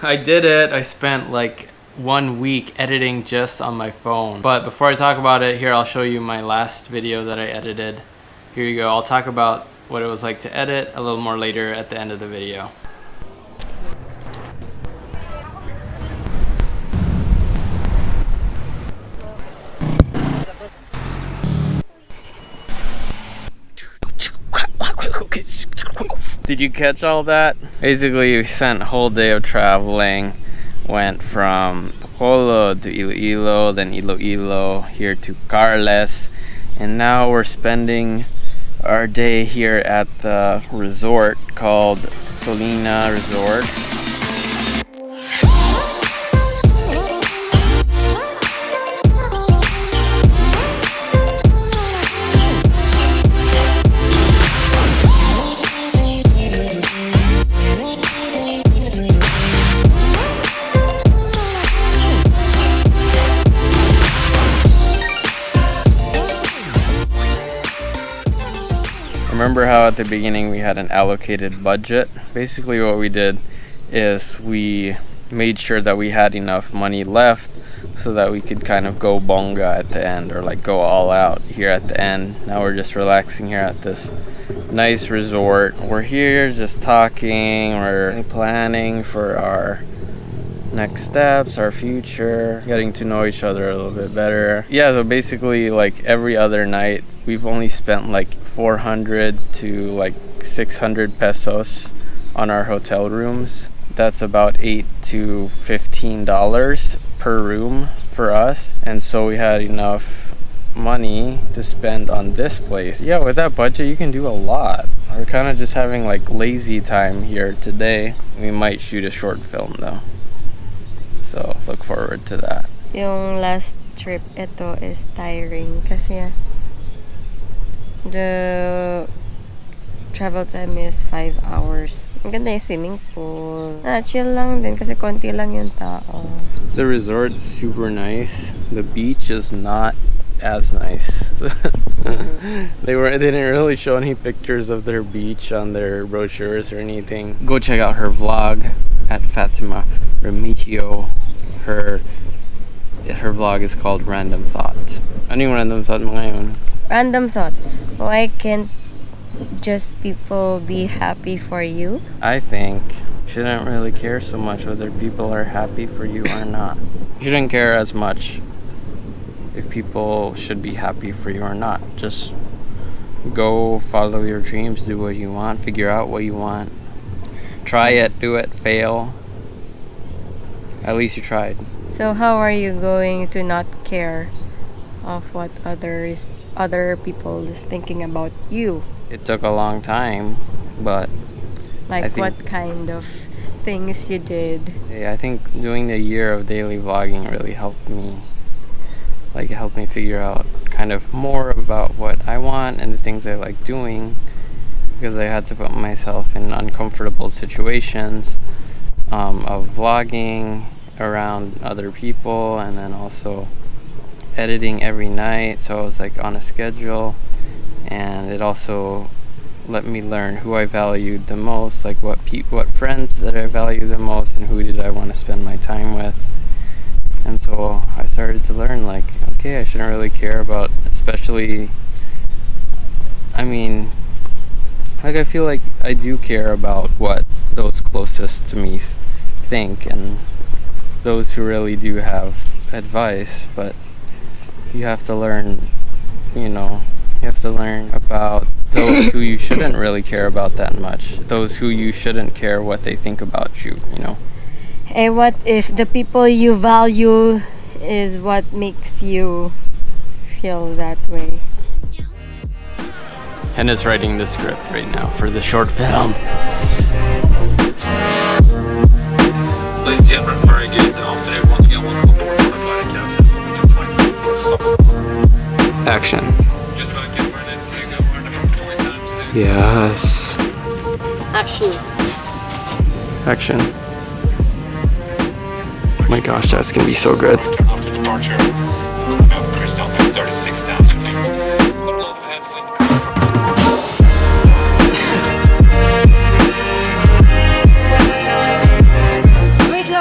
I did it. I spent like 1 week editing just on my phone. But before I talk about it, here I'll show you my last video that I edited. Here you go. I'll talk about what it was like to edit a little more later at the end of the video. Did you catch all that? Basically, we spent a whole day of traveling. Went from Bacolod to Iloilo, then Iloilo here to Carles, and now we're spending our day here at the resort called Solina Resort. Remember how at the beginning we had an allocated budget? Basically what we did is we made sure that we had enough money left so that we could kind of go bonga at the end, or like go all out here at the end. Now we're just relaxing here at this nice resort. We're here just talking, we're planning for our next steps, our future, getting to know each other a little bit better. Yeah, so basically like every other night we've only spent like 400 to like 600 pesos on our hotel rooms. That's about $8 to $15 per room for us, and so we had enough money to spend on this place. Yeah, with that budget you can do a lot. We're kind of just having like lazy time here today. We might shoot a short film though, so look forward to that. Yung last trip, ito is tiring kasi the travel time is 5 hours. Ang ganda yung swimming pool. Chill lang din kasi konti lang yung tao. The resort's super nice. The beach is not as nice. They didn't really show any pictures of their beach on their brochures or anything. Go check out her vlog at Fatima Remigio. Her vlog is called Random Thought. Ano yung random thought mo ngayon? Random thought. Why can't just people be happy for you? I think you shouldn't really care so much whether people are happy for you or not. You shouldn't care as much if people should be happy for you or not. Just go follow your dreams, do what you want, figure out what you want. Try it, do it, fail. At least you tried. So how are you going to not care of what other people is thinking about you? It took a long time, but like what kind of things you did? Yeah, I think doing the year of daily vlogging really helped me. Like it helped me figure out kind of more about what I want and the things I like doing, because I had to put myself in uncomfortable situations of vlogging around other people, and then also editing every night, so I was like on a schedule, and it also let me learn who I valued the most, like what friends that I value the most, and who did I want to spend my time with. And so I started to learn like, okay, I shouldn't really care about, especially, I mean, like I feel like I do care about what those closest to me think, and those who really do have advice, but you have to learn, about those who you shouldn't really care about that much, those who you shouldn't care what they think about you, Hey, what if the people you value is what makes you feel that way? Henna's writing the script right now for the short film. Ladies and gentlemen, very good. Once again, welcome aboard the body captain. Action. Just want to get ready to go for different 20 times. Yes. Action. Action. Oh my gosh, that's gonna be so good. After departure, Kruis Delta 36,000 feet. Wait lang.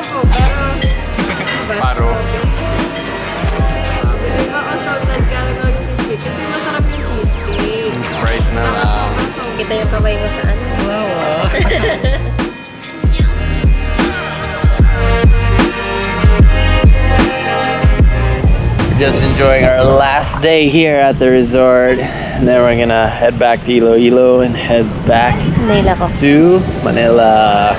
just enjoying our last day here at the resort. And then we're gonna head back to Iloilo and head back to Manila.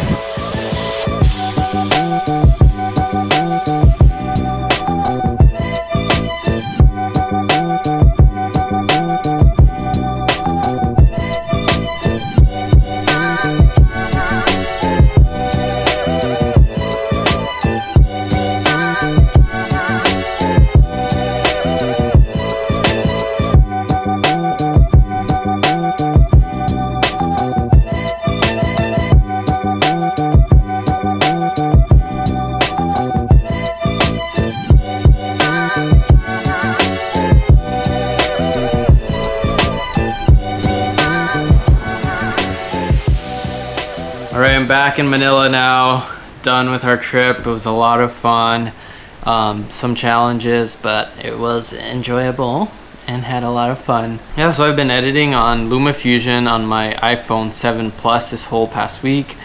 Alright, I'm back in Manila now, done with our trip. It was a lot of fun, some challenges, but it was enjoyable and had a lot of fun. Yeah, so I've been editing on LumaFusion on my iPhone 7 Plus this whole past week.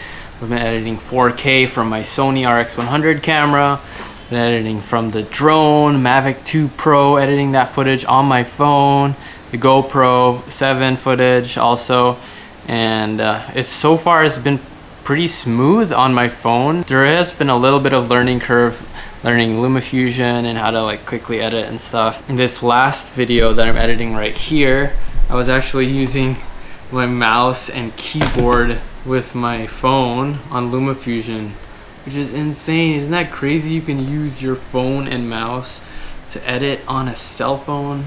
I've been editing 4K from my Sony RX100 camera, been editing from the drone, Mavic 2 Pro, editing that footage on my phone, the GoPro 7 footage also, and so far it's been pretty smooth on my phone. There has been a little bit of learning curve, learning LumaFusion and how to like quickly edit and stuff. In this last video that I'm editing right here, I was actually using my mouse and keyboard with my phone on LumaFusion, which is insane. Isn't that crazy? You can use your phone and mouse to edit on a cell phone.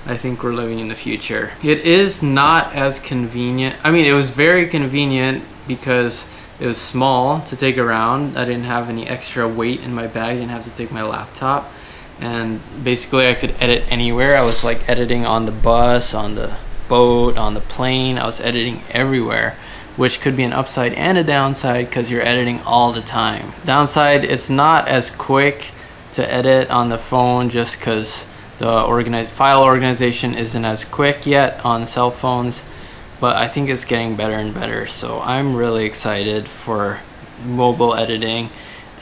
I think we're living in the future. It is not as convenient. I mean, it was very convenient because it was small to take around. I didn't have any extra weight in my bag. I didn't have to take my laptop. And basically I could edit anywhere. I was like editing on the bus, on the boat, on the plane. I was editing everywhere, which could be an upside and a downside because you're editing all the time. Downside, it's not as quick to edit on the phone just because the file organization isn't as quick yet on cell phones. But I think it's getting better and better, so I'm really excited for mobile editing,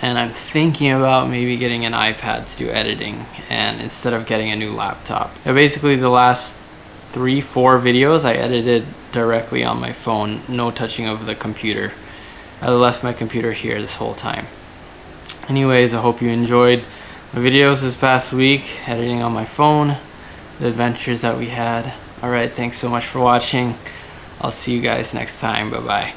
and I'm thinking about maybe getting an iPad to do editing and instead of getting a new laptop. Now, basically the last 3-4 videos I edited directly on my phone, no touching of the computer. I left my computer here this whole time. Anyways, I hope you enjoyed my videos this past week, editing on my phone, the adventures that we had. Alright, thanks so much for watching. I'll see you guys next time. Bye-bye.